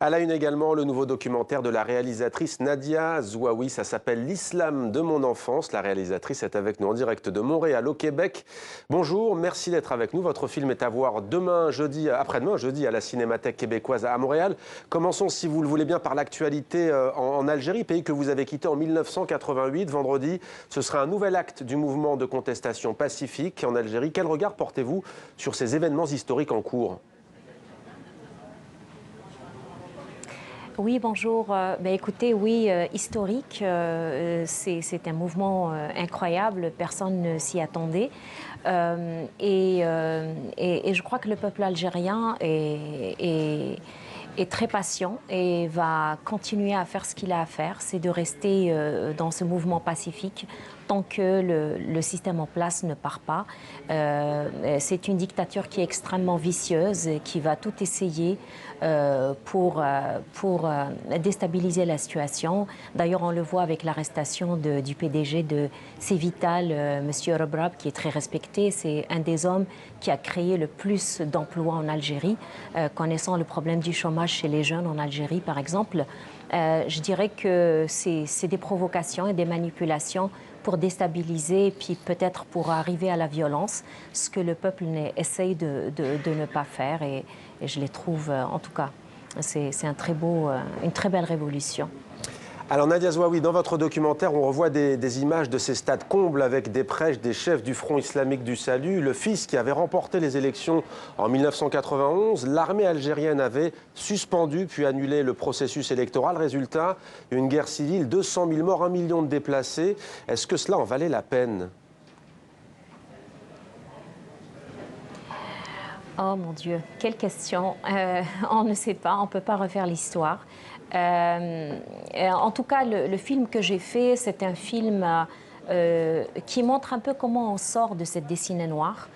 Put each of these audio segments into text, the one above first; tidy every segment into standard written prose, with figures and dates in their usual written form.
À la une également, le nouveau documentaire de la réalisatrice Nadia Zouaoui. Ça s'appelle L'Islam de mon enfance. La réalisatrice est avec nous en direct de Montréal, au Québec. Bonjour, merci d'être avec nous. Votre film est à voir demain, jeudi, après-demain, jeudi, à la Cinémathèque québécoise à Montréal. Commençons, si vous le voulez bien, par l'actualité en Algérie, pays que vous avez quitté en 1988. Vendredi, ce sera un nouvel acte du mouvement de contestation pacifique en Algérie. Quel regard portez-vous sur ces événements historiques en cours ? Oui, bonjour. Écoutez, oui, historique, c'est un mouvement incroyable, personne ne s'y attendait. Et je crois que le peuple algérien est très patient et va continuer à faire ce qu'il a à faire, c'est de rester dans ce mouvement pacifique tant que le système en place ne part pas. C'est une dictature qui est extrêmement vicieuse et qui va tout essayer pour déstabiliser la situation. D'ailleurs, on le voit avec l'arrestation du PDG de Cévital, M. Rebrab, qui est très respecté. C'est un des hommes qui a créé le plus d'emplois en Algérie, connaissant le problème du chômage chez les jeunes en Algérie, par exemple. Je dirais que c'est des provocations et des manipulations pour déstabiliser et puis peut-être pour arriver à la violence, ce que le peuple essaye de ne pas faire. Et je les trouve, en tout cas, c'est une très belle révolution. Alors Nadia Zouaoui, dans votre documentaire, on revoit des images de ces stades combles avec des prêches des chefs du Front islamique du salut. Le fils qui avait remporté les élections en 1991, l'armée algérienne avait suspendu puis annulé le processus électoral. Résultat, une guerre civile, 200 000 morts, 1 million de déplacés. Est-ce que cela en valait la peine ? Oh mon Dieu, quelle question. On ne sait pas, on ne peut pas refaire l'histoire. En tout cas, le film que j'ai fait, c'est un film qui montre un peu comment on sort de cette destinée noire.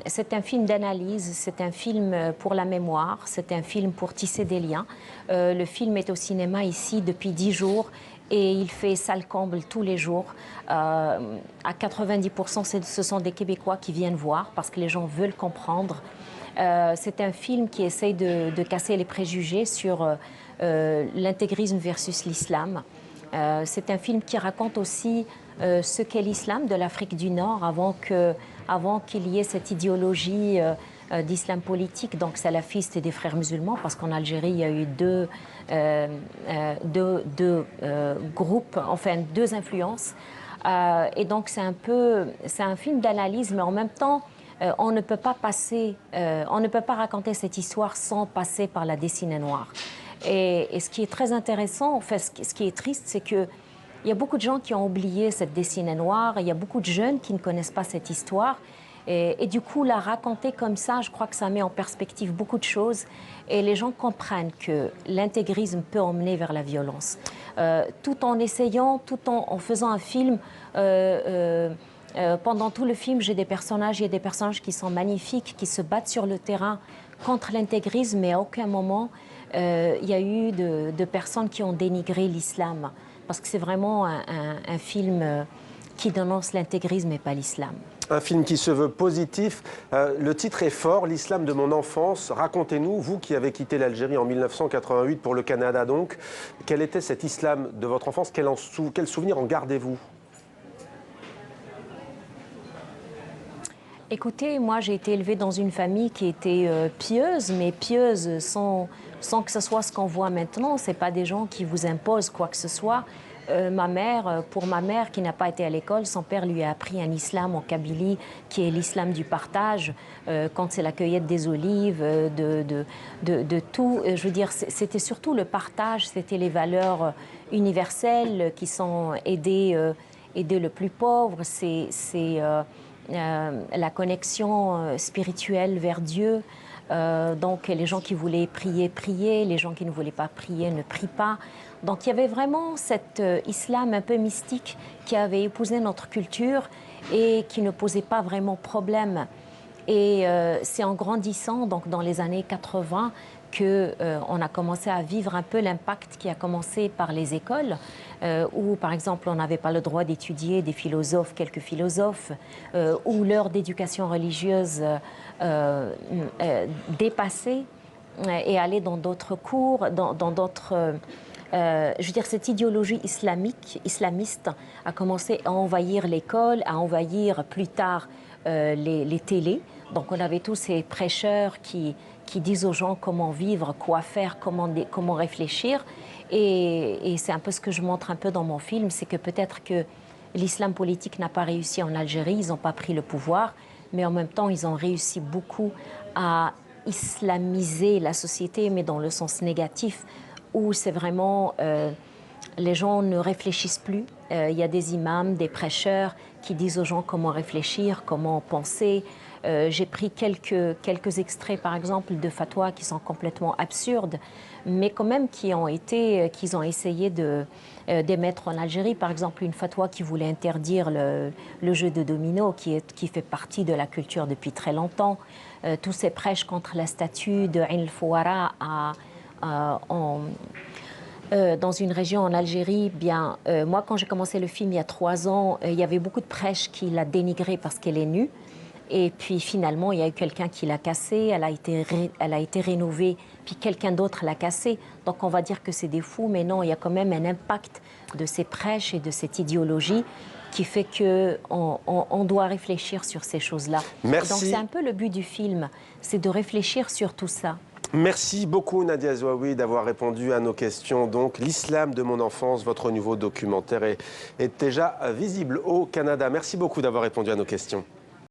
C'est un film d'analyse, c'est un film pour la mémoire, c'est un film pour tisser des liens. Le film est au cinéma ici depuis 10 jours et il fait salle comble tous les jours. À 90%, ce sont des Québécois qui viennent voir parce que les gens veulent comprendre. C'est un film qui essaye de casser les préjugés sur l'intégrisme versus l'islam. C'est un film qui raconte aussi ce qu'est l'islam de l'Afrique du Nord avant qu'il y ait cette idéologie d'islam politique, donc salafiste et des frères musulmans, parce qu'en Algérie, il y a eu deux groupes, enfin deux influences. Et donc c'est un film d'analyse, mais en même temps, on ne peut pas raconter cette histoire sans passer par la dessinée noire. Et ce qui est très intéressant, enfin, ce qui est triste, c'est qu'il y a beaucoup de gens qui ont oublié cette dessinée noire, il y a beaucoup de jeunes qui ne connaissent pas cette histoire. Et du coup, la raconter comme ça, je crois que ça met en perspective beaucoup de choses. Et les gens comprennent que l'intégrisme peut emmener vers la violence. Tout en essayant, en faisant un film... pendant tout le film, il y a des personnages qui sont magnifiques, qui se battent sur le terrain contre l'intégrisme, mais à aucun moment il y a eu de personnes qui ont dénigré l'islam. Parce que c'est vraiment un film qui dénonce l'intégrisme et pas l'islam. Un film qui se veut positif. Le titre est fort, L'Islam de mon enfance. Racontez-nous, vous qui avez quitté l'Algérie en 1988 pour le Canada donc, quel était cet islam de votre enfance? Quel souvenir en gardez-vous? Écoutez, moi j'ai été élevée dans une famille qui était pieuse, mais pieuse sans que ce soit ce qu'on voit maintenant. Ce n'est pas des gens qui vous imposent quoi que ce soit. Pour ma mère qui n'a pas été à l'école, son père lui a appris un islam en Kabylie qui est l'islam du partage, quand c'est la cueillette des olives, de tout. Je veux dire, c'était surtout le partage, c'était les valeurs universelles qui sont aider le plus pauvre, c'est la connexion spirituelle vers Dieu. Donc les gens qui voulaient prier, priaient, les gens qui ne voulaient pas prier ne prient pas. Donc il y avait vraiment cet islam un peu mystique qui avait épousé notre culture et qui ne posait pas vraiment problème. Et c'est en grandissant, donc dans les années 80, qu'on a commencé à vivre un peu l'impact qui a commencé par les écoles, où par exemple on n'avait pas le droit d'étudier des philosophes, quelques philosophes, où l'heure d'éducation religieuse dépassait et aller dans d'autres cours, dans d'autres... je veux dire, cette idéologie islamiste a commencé à envahir l'école, à envahir plus tard les télés. Donc on avait tous ces prêcheurs qui disent aux gens comment vivre, quoi faire, comment réfléchir. Et c'est un peu ce que je montre un peu dans mon film, c'est que peut-être que l'islam politique n'a pas réussi en Algérie, ils n'ont pas pris le pouvoir, mais en même temps, ils ont réussi beaucoup à islamiser la société, mais dans le sens négatif, où c'est vraiment... les gens ne réfléchissent plus. Il y a des imams, des prêcheurs qui disent aux gens comment réfléchir, comment penser. J'ai pris quelques extraits, par exemple, de fatwas qui sont complètement absurdes, mais quand même qu'ils ont essayé d'émettre en Algérie. Par exemple, une fatwa qui voulait interdire le jeu de domino, qui fait partie de la culture depuis très longtemps. Tous ces prêches contre la statue de Ain el-Fouara dans une région en Algérie, moi, quand j'ai commencé le film il y a 3 ans, il y avait beaucoup de prêches qui la dénigraient parce qu'elle est nue. Et puis finalement, il y a eu quelqu'un qui l'a cassée, elle a été rénovée, puis quelqu'un d'autre l'a cassée. Donc on va dire que c'est des fous, mais non, il y a quand même un impact de ces prêches et de cette idéologie qui fait qu'on doit réfléchir sur ces choses-là. Merci. Donc c'est un peu le but du film, c'est de réfléchir sur tout ça. Merci beaucoup Nadia Zouaoui d'avoir répondu à nos questions. Donc l'islam de mon enfance, votre nouveau documentaire est déjà visible au Canada. Merci beaucoup d'avoir répondu à nos questions.